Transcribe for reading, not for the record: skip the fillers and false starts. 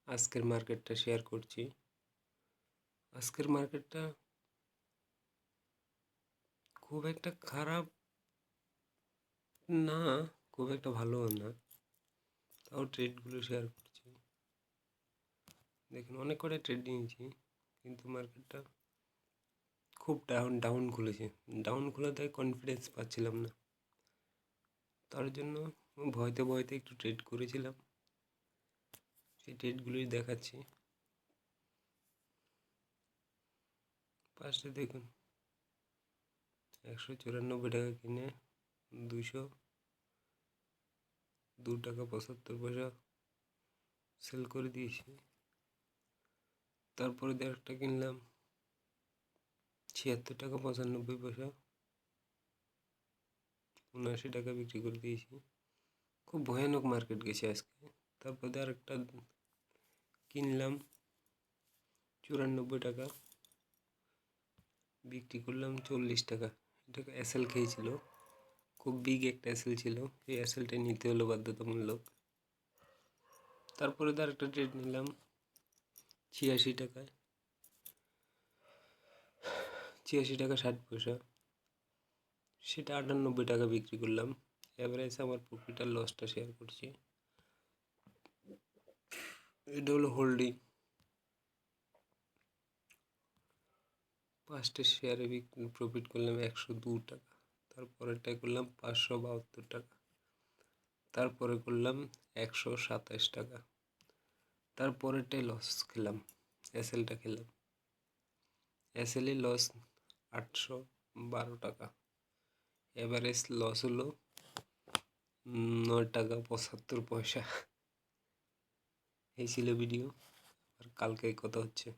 আজকের মার্কেটটা শেয়ার করছি। আজকের মার্কেটটা খুব একটা খারাপ না, খুব একটা ভালোও না, তাও ট্রেডগুলো শেয়ার করছি। দেখুন, অনেক কটা ট্রেড নিয়েছি, কিন্তু মার্কেটটা খুব ডাউন খুলেছে। ডাউন খোলাতে কনফিডেন্স পাচ্ছিলাম না, তার জন্য ভয়তে একটু ট্রেড করেছিলাম। সেই ট্রেডগুলোই দেখাচ্ছি। ফার্স্টে দেখুন, 194 টাকা কিনে 202 টাকা 75 পয়সা সেল করে দিয়েছি। তারপরে আরেকটা কিনলাম 76 টাকা 95 পয়সা, 79 টাকা বিক্রি করে দিয়েছি। খুব ভয়ানক মার্কেট গেছে আজকে। তারপরে আরেকটা কিনলাম 94 টাকা, বিক্রি করলাম 40 টাকা। এটাকে এসএল খেয়েছিল, খুব বিগ একটা এসএল ছিল, এই এসএলটা নিতে হলো বাধ্যতামূলক। তারপরে আরেকটা ট্রেড নিলাম 86 টাকায়, 86 টাকা 60 পয়সা, সেটা 98 টাকা বিক্রি করলাম। এবারে এসে আমার প্রফিট আর লসটা শেয়ার করছি। এটা হলো হোল্ডিং। 5টে শেয়ারে প্রফিট করলাম 102 টাকা। তারপরেরটায় করলাম 572 টাকা। তারপরে করলাম 127 টাকা। তারপরেরটাই লস খেলাম, এসএলটা খেলাম। এসএলে লস 812 টাকা। এভারেজ লস হলো 9 টাকা 75 পয়সা। এই ছিল ভিডিও, আর কালকে কথা হচ্ছে।